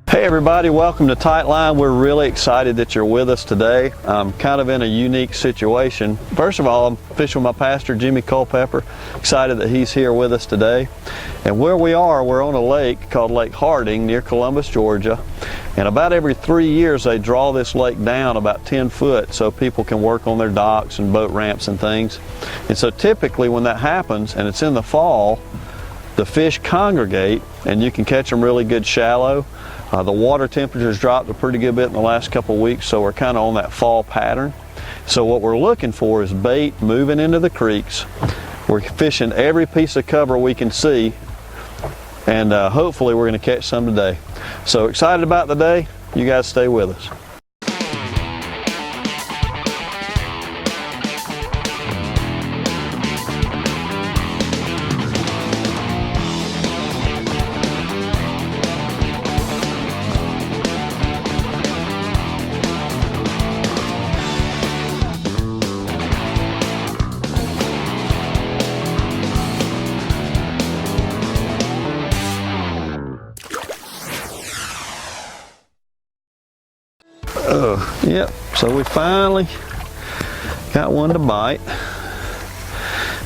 Hey everybody, welcome to Tightline. We're really excited that you're with us today. I'm kind of in a unique situation. First of all, I'm fishing with my pastor, Jimmy Culpepper. Excited that he's here with us today. And where we are, we're on a lake called Lake Harding near Columbus, Georgia. And about every 3 years they draw this lake down about 10 foot so people can work on their docks and boat ramps and things. And so typically when that happens, and it's in the fall, the fish congregate and you can catch them really good shallow. The water temperatures dropped a pretty good bit in the last couple of weeks, so we're kind of on that fall pattern. So what we're looking for is bait moving into the creeks. We're fishing every piece of cover we can see, and hopefully we're going to catch some today. So excited about the day. You guys stay with us. Yep, so we finally got one to bite.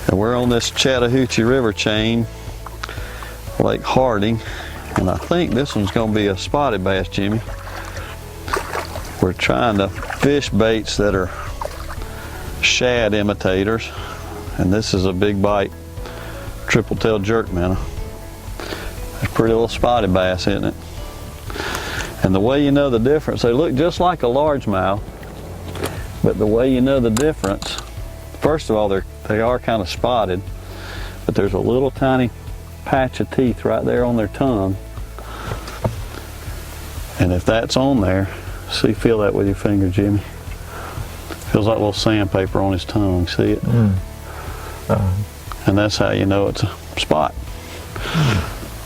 And we're on this Chattahoochee River chain, Lake Harding, and I think this one's going to be a spotted bass, Jimmy. We're trying to fish baits that are shad imitators, and this is a big bite triple-tailed jerk minnow. It's a pretty little spotted bass, isn't it? And the way you know the difference, they look just like a largemouth, but the way you know the difference, first of all, they are kind of spotted, but there's a little tiny patch of teeth right there on their tongue. And if that's on there, see, feel that with your finger, Jimmy. Feels like a little sandpaper on his tongue, see it? And that's how you know it's a spot.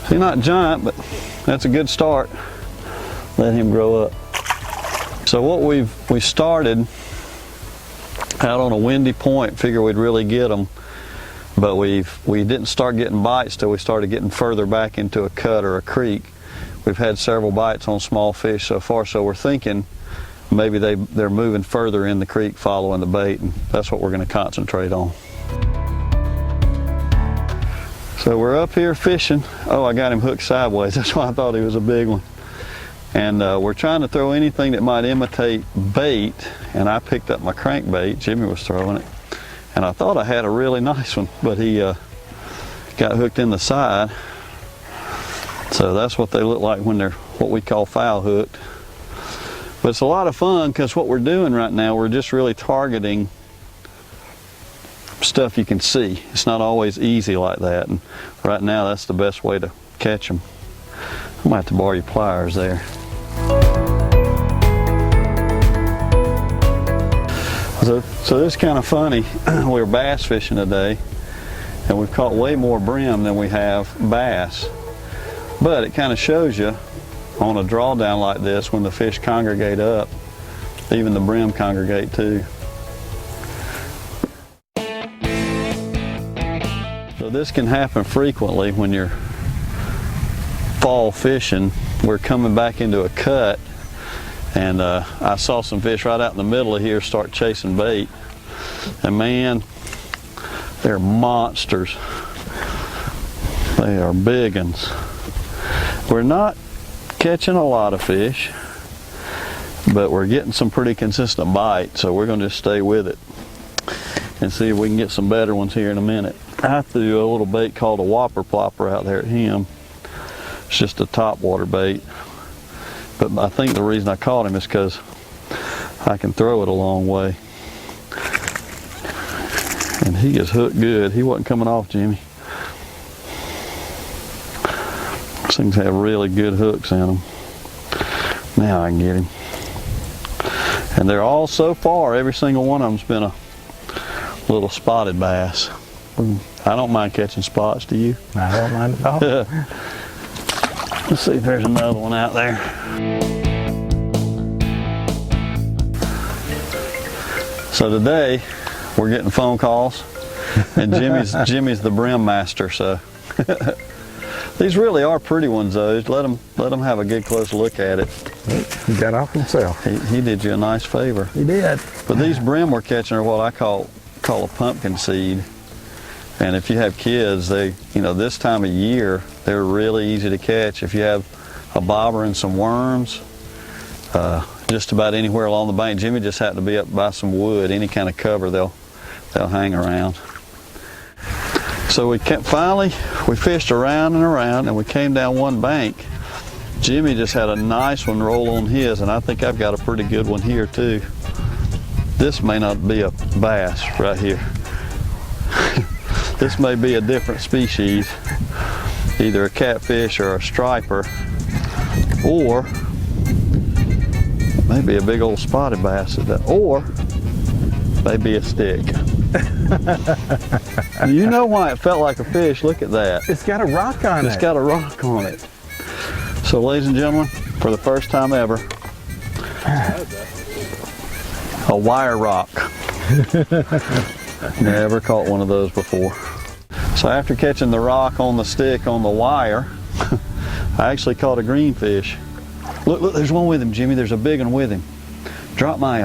See, not giant, but that's a good start. Let him grow up. So what we started out on a windy point, figure we'd really get them, but we didn't start getting bites till we started getting further back into a cut or a creek. We've had several bites on small fish so far, so we're thinking maybe they're moving further in the creek following the bait, and that's what we're going to concentrate on. So we're up here fishing. Oh, I got him hooked sideways. That's why I thought he was a big one. And we're trying to throw anything that might imitate bait, and I picked up my crankbait. Jimmy was throwing it, and I thought I had a really nice one, but he got hooked in the side. So that's what they look like when they're what we call foul hooked. But it's a lot of fun because what we're doing right now, we're just really targeting stuff you can see. It's not always easy like that, and right now that's the best way to catch them. I might have to borrow your pliers there. So this is kind of funny. We're bass fishing today, and we've caught way more brim than we have bass. But it kind of shows you on a drawdown like this, when the fish congregate up, even the brim congregate too. So this can happen frequently when you're fall fishing. We're coming back into a cut, and I saw some fish right out in the middle of here start chasing bait, and man, they're monsters. They are big uns. We're not catching a lot of fish, but we're getting some pretty consistent bites, so we're going to just stay with it and see if we can get some better ones here in a minute. I threw a little bait called a whopper plopper out there at him. It's just a top water bait, but I think the reason I caught him is because I can throw it a long way, and he is hooked good. He wasn't coming off, Jimmy. These things have really good hooks in them. Now I can get him, and they're all, so far, every single one of them's been a little spotted bass. I don't mind catching spots, do you? I don't mind at all. Let's see if there's another one out there. So today we're getting phone calls, and Jimmy's the brim master. So These really are pretty ones, though. Let them have a good close look at it. He got off himself. He did you a nice favor. He did. But these brim we're catching are what I call a pumpkin seed. And if you have kids, this time of year, they're really easy to catch. If you have a bobber and some worms, just about anywhere along the bank. Jimmy just happened to be up by some wood, any kind of cover they'll hang around. So we fished around and around, and we came down one bank. Jimmy just had a nice one roll on his, and I think I've got a pretty good one here too. This may not be a bass right here. This may be a different species, either a catfish or a striper, or maybe a big old spotted bass, or maybe a stick. You know why it felt like a fish? Look at that. It's got a rock on it. It's got a rock on it. So, ladies and gentlemen, for the first time ever, a wire rock. Never caught one of those before. So after catching the rock on the stick on the wire, I actually caught a greenfish. Look, there's one with him, Jimmy. There's a big one with him. Get my,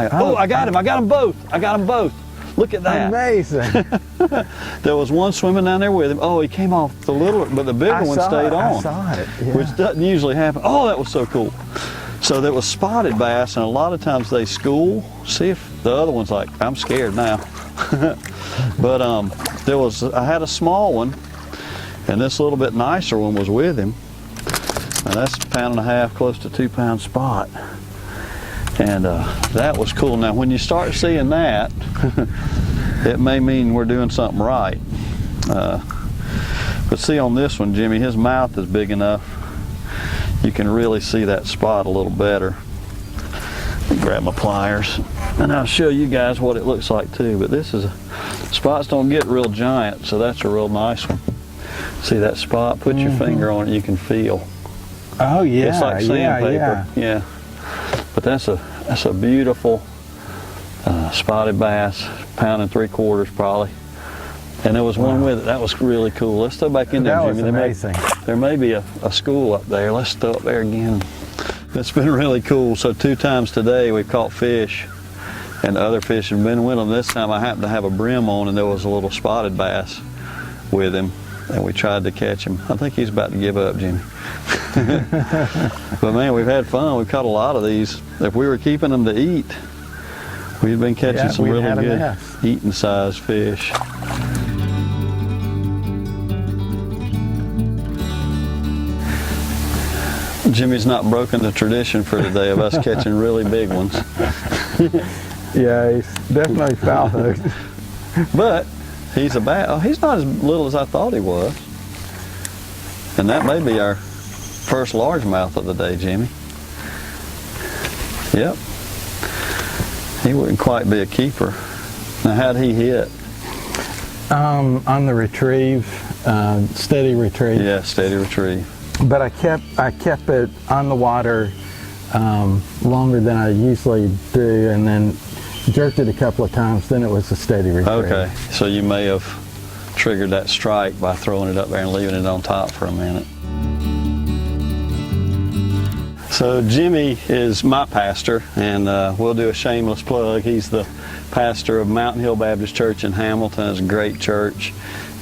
I got him. I got them both. Look at that. Amazing. There was one swimming down there with him. Oh, he came off the little, but the bigger one stayed on. I saw it. Yeah. Which doesn't usually happen. Oh, that was so cool. So there was spotted bass, and a lot of times they school. See if the other one's like, I'm scared now. But I had a small one, and this little bit nicer one was with him. And that's a 1.5 pound, close to 2 pound spot. And that was cool. Now when you start seeing that, it may mean we're doing something right. But see on this one, Jimmy, his mouth is big enough. You can really see that spot a little better. Grab my pliers and I'll show you guys what it looks like too. But spots don't get real giant, so that's a real nice one. See that spot? Put your finger on it, you can feel. Oh yeah, it's like sandpaper. Yeah. But that's a beautiful spotted bass, 1.75 pounds probably. And there was one with it. That was really cool. Let's throw back in there, Jimmy. That was amazing. There may be a school up there. Let's throw up there again. It's been really cool. So 2 times today we've caught fish, and other fish have been with them. This time I happened to have a brim on, and there was a little spotted bass with him, and we tried to catch him. I think he's about to give up, Jimmy. But man, we've had fun. We've caught a lot of these. If we were keeping them to eat, we've been catching some really good eating size fish. Jimmy's not broken the tradition for today of us catching really big ones. Yeah, he's definitely foul-hooked. But he's he's not as little as I thought he was. And that may be our first largemouth of the day, Jimmy. Yep. He wouldn't quite be a keeper. Now, how'd he hit? On the retrieve, steady retrieve. Yeah, steady retrieve. But I kept it on the water longer than I usually do, and then jerked it a couple of times. Then it was a steady retrieve. Okay, so you may have triggered that strike by throwing it up there and leaving it on top for a minute. So Jimmy is my pastor, and we'll do a shameless plug. He's the pastor of Mountain Hill Baptist Church in Hamilton. It's a great church,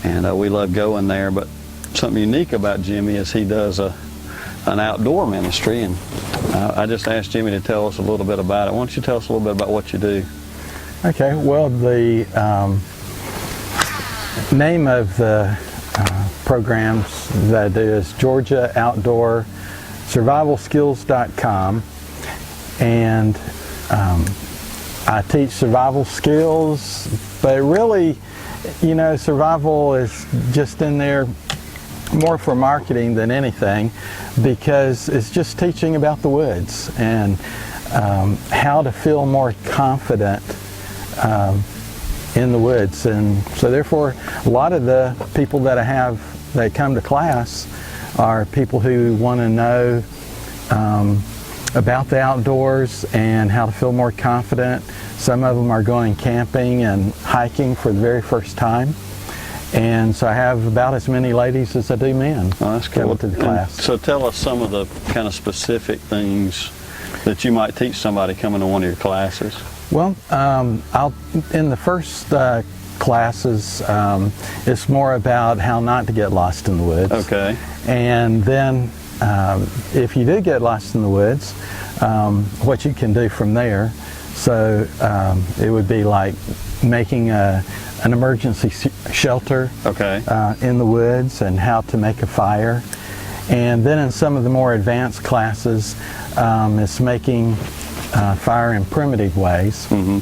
and we love going there. But something unique about Jimmy is he does an outdoor ministry, and I just asked Jimmy to tell us a little bit about it. Why don't you tell us a little bit about what you do? Okay, well, the name of the programs that I do is Georgia Outdoor survivalskills.com, and I teach survival skills, but really, survival is just in there more for marketing than anything, because it's just teaching about the woods and how to feel more confident in the woods. And so therefore, a lot of the people that I have that come to class are people who want to know about the outdoors and how to feel more confident. Some of them are going camping and hiking for the very first time. And so I have about as many ladies as I do men that's cool. coming to the class. So tell us some of the kind of specific things that you might teach somebody coming to one of your classes. Well, in the first classes, it's more about how not to get lost in the woods. Okay. And then if you do get lost in the woods, what you can do from there. So it would be like making an emergency shelter Okay. in the woods and how to make a fire. And then in some of the more advanced classes, it's making fire in primitive ways. Mm-hmm.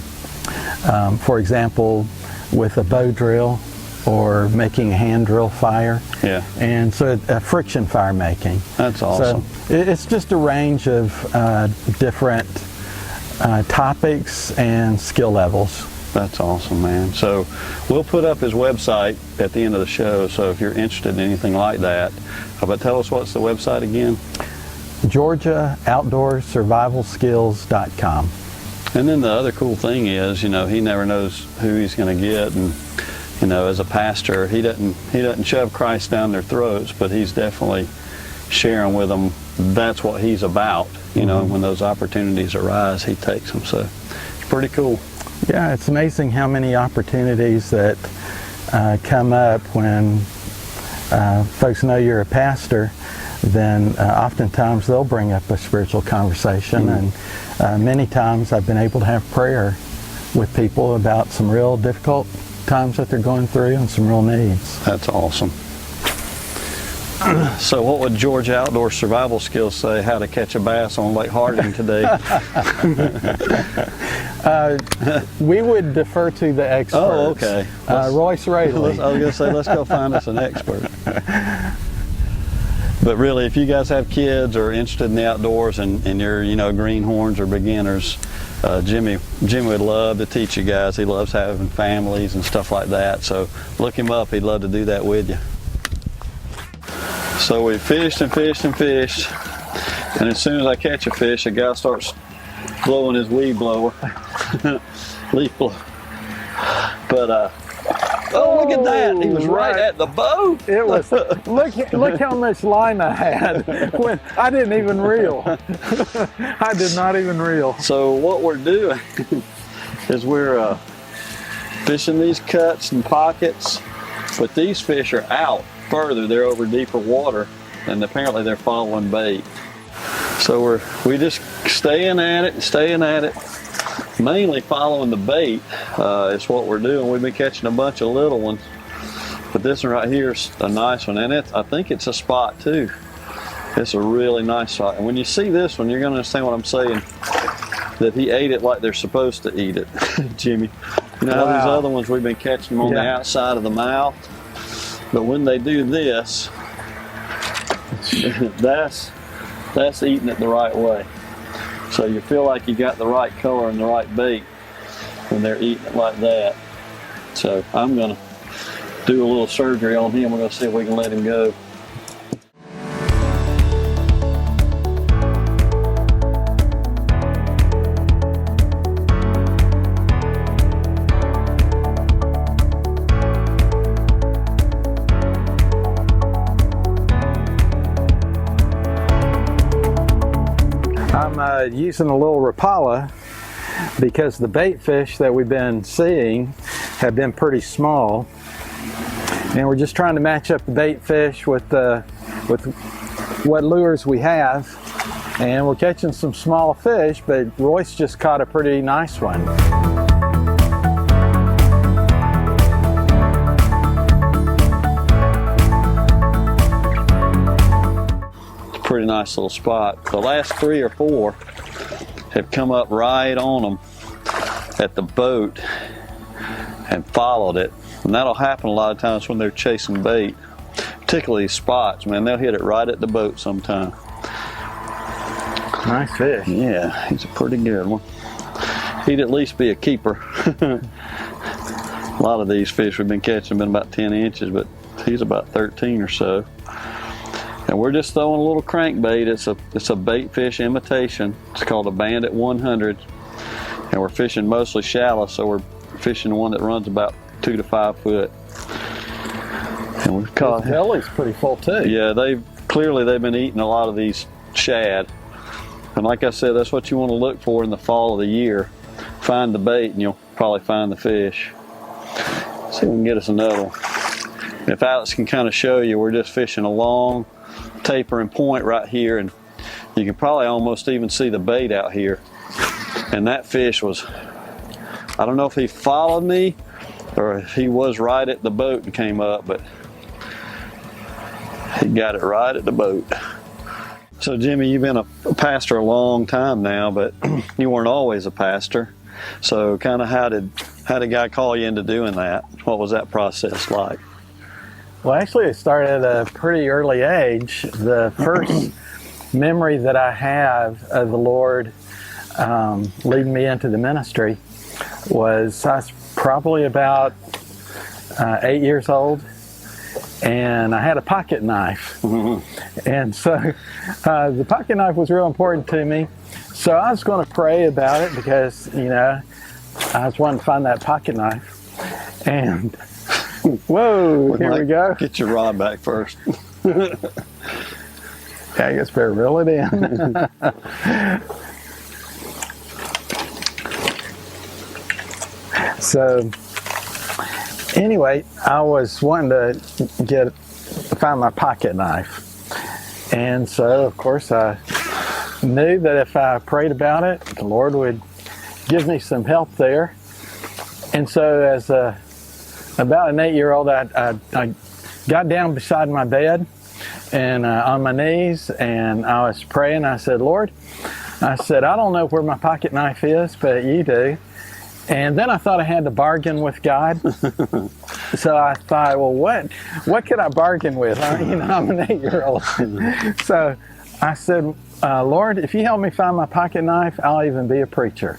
For example, with a bow drill or making a hand drill fire. Yeah. And so friction fire making. That's awesome. So it's just a range of different topics and skill levels. That's awesome, man. So we'll put up his website at the end of the show, so if you're interested in anything like that. But tell us, what's the website again? GeorgiaOutdoorSurvivalSkills.com. And then the other cool thing is, you know, he never knows who he's going to get, and you know, as a pastor, he doesn't shove Christ down their throats, but he's definitely sharing with them that's what he's about. You know, when those opportunities arise, he takes them. So it's pretty cool. Yeah, it's amazing how many opportunities that come up when folks know you're a pastor. Then oftentimes they'll bring up a spiritual conversation, and many times I've been able to have prayer with people about some real difficult times that they're going through and some real needs. That's awesome. So what would Georgia Outdoor Survival Skills say how to catch a bass on Lake Harding today? We would defer to the experts. Oh, okay. Royce Rayleigh. I was going to say, let's go find us an expert. But really, if you guys have kids or are interested in the outdoors and you're, you know, greenhorns or beginners, Jimmy would love to teach you guys. He loves having families and stuff like that. So look him up. He'd love to do that with you. So we fished and fished and fished, and as soon as I catch a fish, a guy starts blowing his weed blower, leaf blower. But oh, look at that! He was right at the boat. It was. Look how much line I had when I didn't even reel. I did not even reel. So what we're doing is we're fishing these cuts and pockets, but these fish are out further. They're over deeper water, and apparently they're following bait. So we just staying at it, mainly following the bait. Is what we're doing. We've been catching a bunch of little ones, but this one right here is a nice one, and I think it's a spot too. It's a really nice spot, and when you see this one, you're going to understand what I'm saying, that he ate it like they're supposed to eat it. Jimmy, you know how these other ones we've been catching them on the outside of the mouth, but when they do this, that's eating it the right way. So you feel like you got the right color and the right bait when they're eating it like that. So I'm going to do a little surgery on him. We're going to see if we can let him go. I'm using a little Rapala because the bait fish that we've been seeing have been pretty small, and we're just trying to match up the bait fish with what lures we have, and we're catching some small fish, but Royce just caught a pretty nice one. Pretty nice little spot. The last 3 or 4 have come up right on them at the boat and followed it, and that'll happen a lot of times when they're chasing bait, particularly these spots. Man, they'll hit it right at the boat sometime. Nice fish. Yeah, he's a pretty good one. He'd at least be a keeper. A lot of these fish we've been catching have been about 10 inches, but he's about 13 or so. And we're just throwing a little crankbait. It's a bait fish imitation. It's called a Bandit 100. And we're fishing mostly shallow, so we're fishing one that runs about 2 to 5 foot. And we've caught, His belly's pretty full too. yeah, they've been eating a lot of these shad. And like I said, that's what you want to look for in the fall of the year. Find the bait and you'll probably find the fish. See if we can get us another one. If Alex can kind of show you, we're just fishing a long tapering point right here, and you can probably almost even see the bait out here. And that fish was, I don't know if he followed me or if he was right at the boat and came up, but he got it right at the boat. So Jimmy, you've been a pastor a long time now, but you weren't always a pastor. So kind of how did God call you into doing that? What was that process like? Well, actually, it started at a pretty early age. The first memory that I have of the Lord leading me into the ministry was I was probably about 8 years old, and I had a pocket knife. And so the pocket knife was real important to me. So I was going to pray about it because, you know, I was wanting to find that pocket knife. And whoa, here we go. Get your rod back first. Yeah, I guess better reel it in. So anyway, I was wanting to find my pocket knife. And so, of course, I knew that if I prayed about it, the Lord would give me some help there. And so as about an 8-year-old, I got down beside my bed and on my knees, and I was praying. I said, Lord, I said, I don't know where my pocket knife is, but you do. And then I thought I had to bargain with God. So I thought, well, what could I bargain with? You know, I'm an 8-year-old. So I said, Lord, if you help me find my pocket knife, I'll even be a preacher.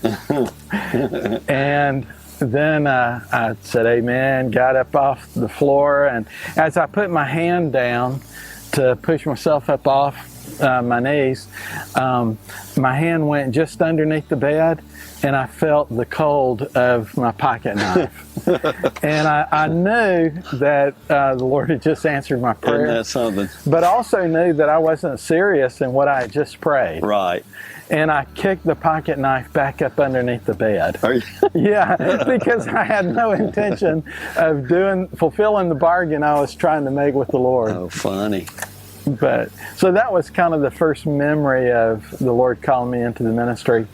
And then I said amen, got up off the floor, and as I put my hand down to push myself up off my knees, my hand went just underneath the bed, and I felt the cold of my pocket knife. And I knew that the Lord had just answered my prayer. Isn't that something? But also knew that I wasn't serious in what I had just prayed. Right. And I kicked the pocket knife back up underneath the bed. Are you? Yeah, because I had no intention of fulfilling the bargain I was trying to make with the Lord. Oh, funny. But so that was kind of the first memory of the Lord calling me into the ministry.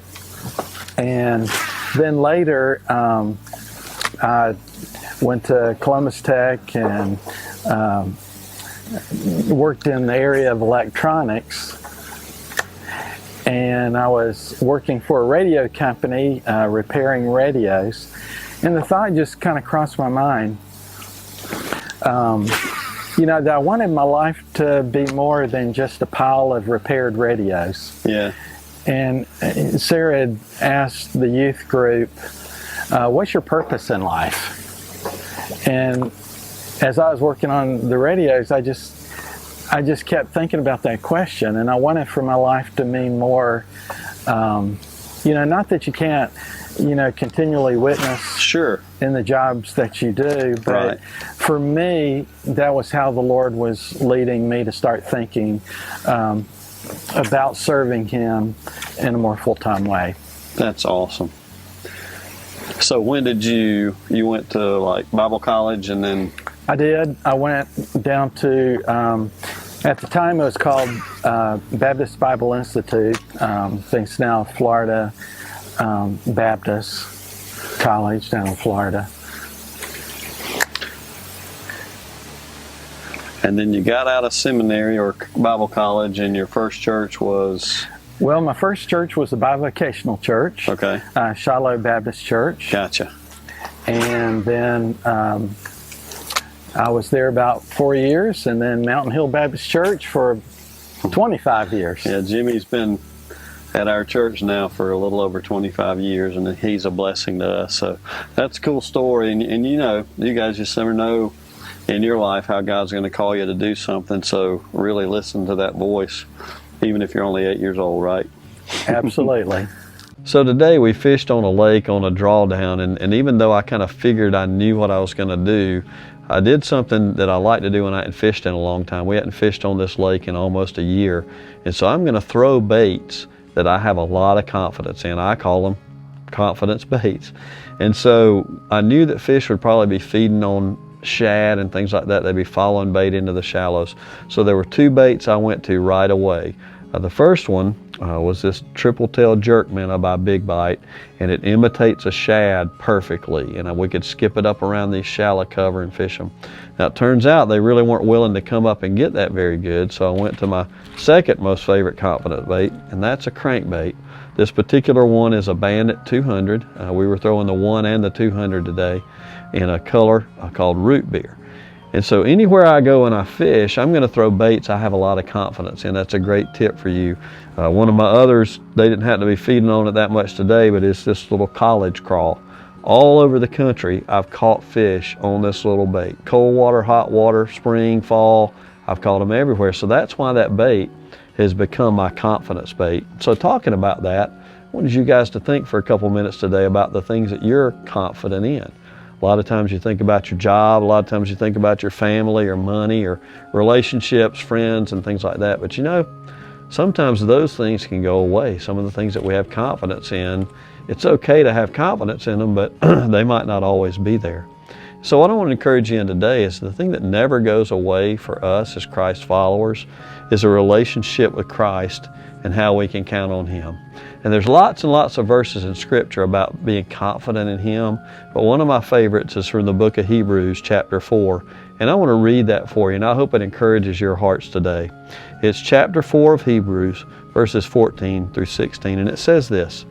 And then later, I went to Columbus Tech and worked in the area of electronics. And I was working for a radio company, repairing radios. And the thought just kind of crossed my mind, you know, that I wanted my life to be more than just a pile of repaired radios. Yeah. And Sarah had asked the youth group, what's your purpose in life? And as I was working on the radios, I just kept thinking about that question, and I wanted for my life to mean more. You know, not that you can't, you know, continually witness Sure. in the jobs that you do, but Right. for me, that was how the Lord was leading me to start thinking about serving Him in a more full-time way. That's awesome. So when did you went to like Bible college and then? I did. I went down to, at the time it was called Baptist Bible Institute. Thinks now Florida Baptist College down in Florida. And then you got out of seminary or Bible college, and your first church was? Well, my first church was a bivocational church. Okay. Shiloh Baptist Church. Gotcha. And then I was there about 4 years, and then Mountain Hill Baptist Church for 25 years. Yeah, Jimmy's been at our church now for a little over 25 years, and he's a blessing to us. So that's a cool story. And you know, you guys just never know in your life how God's going to call you to do something. So really listen to that voice, even if you're only 8 years old, right? Absolutely. So today we fished on a lake on a drawdown, and even though I kind of figured I knew what I was going to do, I did something that I like to do when I hadn't fished in a long time. We hadn't fished on this lake in almost a year. And so I'm going to throw baits that I have a lot of confidence in. I call them confidence baits. And so I knew that fish would probably be feeding on shad and things like that. They'd be following bait into the shallows. So there were two baits I went to right away. The first one was this triple-tailed jerk minnow by Big Bite, and it imitates a shad perfectly, and we could skip it up around these shallow cover and fish them. Now it turns out they really weren't willing to come up and get that very good, so I went to my second most favorite confident bait, and that's a crankbait. This particular one is a Bandit 200. We were throwing the 1 and the 200 today in a color called root beer. And so anywhere I go and I fish, I'm going to throw baits I have a lot of confidence in. That's a great tip for you. One of my others, they didn't have to be feeding on it that much today, but it's this little college crawl. All over the country, I've caught fish on this little bait. Cold water, hot water, spring, fall, I've caught them everywhere. So that's why that bait has become my confidence bait. So talking about that, I wanted you guys to think for a couple minutes today about the things that you're confident in. A lot of times you think about your job, a lot of times you think about your family or money or relationships, friends, and things like that. But you know, sometimes those things can go away. Some of the things that we have confidence in, it's okay to have confidence in them, but they might not always be there. So what I want to encourage you in today is the thing that never goes away for us as Christ followers is a relationship with Christ and how we can count on Him. And there's lots and lots of verses in Scripture about being confident in Him, but one of my favorites is from the book of Hebrews, chapter 4. And I want to read that for you, and I hope it encourages your hearts today. It's chapter 4 of Hebrews, verses 14 through 16, and it says this: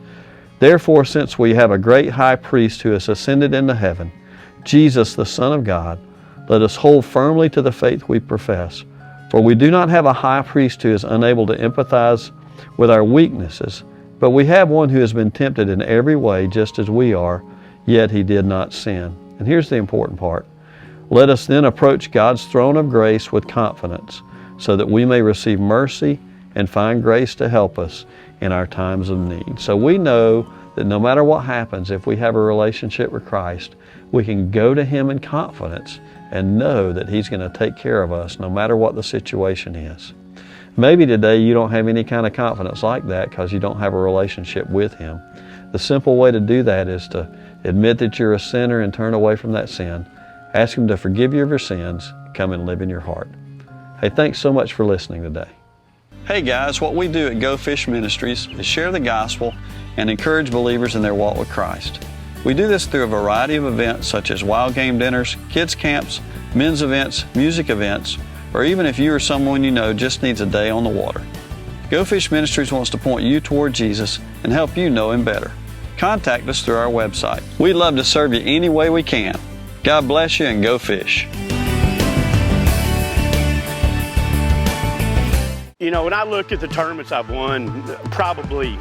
"Therefore, since we have a great high priest who has ascended into heaven, Jesus, the Son of God, let us hold firmly to the faith we profess. For we do not have a high priest who is unable to empathize with our weaknesses, but we have one who has been tempted in every way just as we are, yet He did not sin." And here's the important part. "Let us then approach God's throne of grace with confidence, so that we may receive mercy and find grace to help us in our times of need." So we know that no matter what happens, if we have a relationship with Christ, we can go to Him in confidence and know that He's going to take care of us no matter what the situation is. Maybe today you don't have any kind of confidence like that because you don't have a relationship with Him. The simple way to do that is to admit that you're a sinner and turn away from that sin. Ask Him to forgive you of your sins, come and live in your heart. Hey, thanks so much for listening today. Hey guys, what we do at Go Fish Ministries is share the gospel and encourage believers in their walk with Christ. We do this through a variety of events such as wild game dinners, kids camps, men's events, music events, or even if you or someone you know just needs a day on the water. Go Fish Ministries wants to point you toward Jesus and help you know Him better. Contact us through our website. We'd love to serve you any way we can. God bless you and go fish. You know, when I look at the tournaments I've won, probably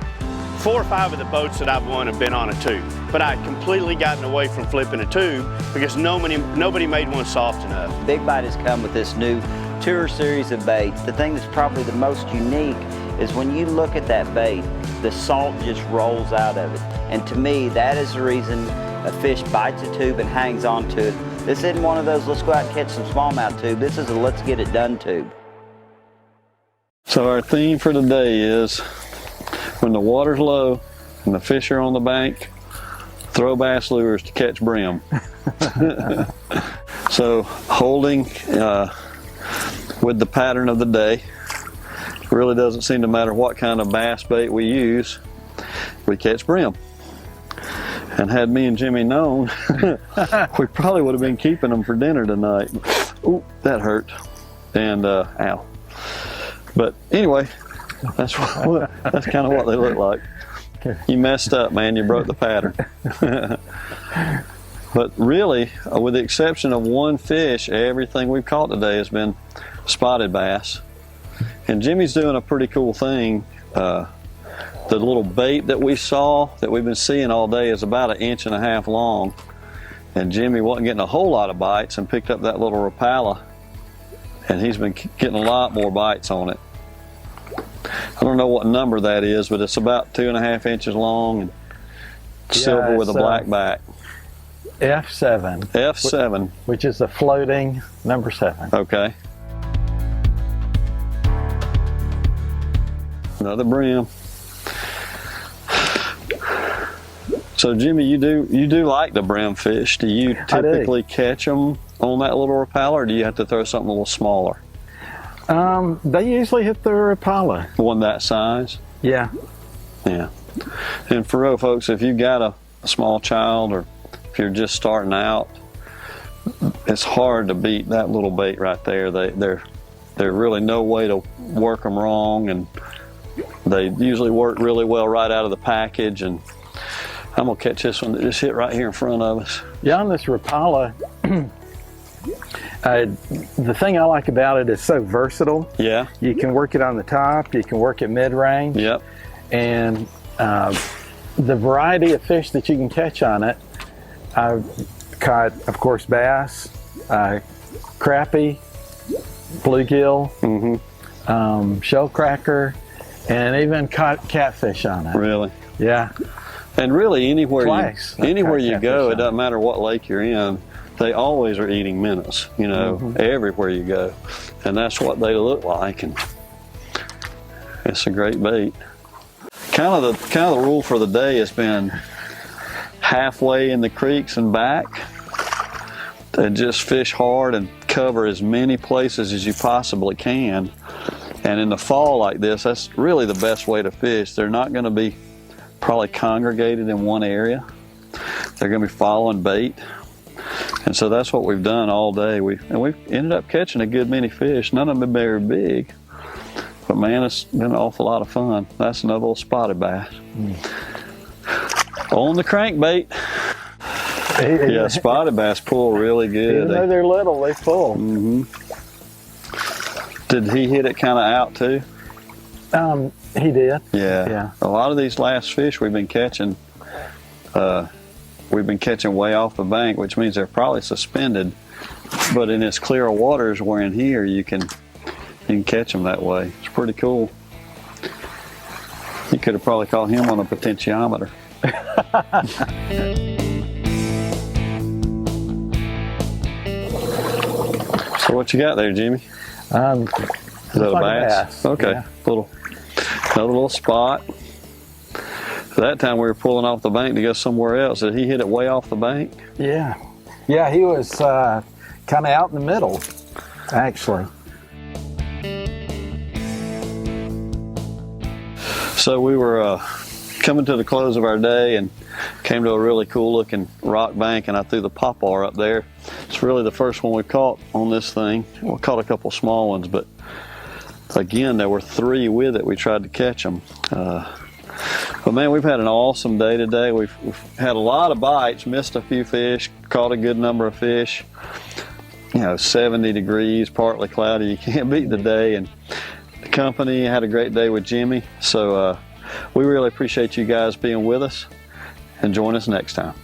4 or 5 of the boats that I've won have been on a tube. But I'd completely gotten away from flipping a tube because nobody made one soft enough. Big Bite has come with this new tour series of baits. The thing that's probably the most unique is when you look at that bait, the salt just rolls out of it. And to me, that is the reason a fish bites a tube and hangs on to it. This isn't one of those let's go out and catch some smallmouth tube. This is a let's get it done tube. So our theme for today is when the water's low and the fish are on the bank, throw bass lures to catch brim. So holding with the pattern of the day, it really doesn't seem to matter what kind of bass bait we use, we catch brim. And had me and Jimmy known, we probably would have been keeping them for dinner tonight. Ooh, that hurt. And ow. But anyway, that's kind of what they look like. You messed up, man. You broke the pattern. But really, with the exception of one fish, everything we've caught today has been spotted bass. And Jimmy's doing a pretty cool thing. The little bait that we saw, that we've been seeing all day, is about 1.5 inches long. And Jimmy wasn't getting a whole lot of bites and picked up that little Rapala. And he's been getting a lot more bites on it. I don't know what number that is, but it's about 2.5 inches long and silver with a black back. F7. F7. Which is a floating number 7. Okay. Another brim. So Jimmy, you do like the brim fish. Do you typically catch them on that little Rapala, or do you have to throw something a little smaller? They usually hit the Rapala. One that size? Yeah. Yeah. And for real, folks, if you've got a small child, or if you're just starting out, it's hard to beat that little bait right there. There's really no way to work them wrong, and they usually work really well right out of the package. And I'm gonna catch this one that just hit right here in front of us. Yeah, on this Rapala, the thing I like about it is so versatile. Yeah. You can work it on the top, you can work it mid-range. Yep. And the variety of fish that you can catch on it, I've caught, of course, bass, crappie, bluegill, shell cracker, and even caught catfish on it. Really? Yeah. And really, anywhere Twice. anywhere you go, it doesn't matter what lake you're in, they always are eating minnows, you know, everywhere you go. And that's what they look like, and it's a great bait. Kind of the rule for the day has been halfway in the creeks and back, and just fish hard and cover as many places as you possibly can. And in the fall like this, that's really the best way to fish. They're not going to be probably congregated in one area. They're going to be following bait. And so that's what we've done all day. We've ended up catching a good many fish. None of them have been very big, but man, it's been an awful lot of fun. That's another little spotted bass. On the crankbait. Yeah, spotted bass pull really good. Even though they're little, they pull. Did he hit it kind of out too? He did. Yeah. A lot of these last fish we've been catching way off the bank, which means they're probably suspended. But in as clear waters we're in here, you can catch them that way. It's pretty cool. You could have probably caught him on a potentiometer. So what you got there, Jimmy? Is that a bass? Okay. Yeah. Another little spot. That time we were pulling off the bank to go somewhere else. Did he hit it way off the bank? Yeah. Yeah, he was kind of out in the middle, actually. So we were coming to the close of our day and came to a really cool looking rock bank, and I threw the poplar up there. It's really the first one we caught on this thing. We caught a couple small ones, but again, there were 3 with it. We tried to catch them. But man, we've had an awesome day today. We've had a lot of bites, missed a few fish, caught a good number of fish. You know, 70 degrees, partly cloudy. You can't beat the day. And the company had a great day with Jimmy. So we really appreciate you guys being with us, and join us next time.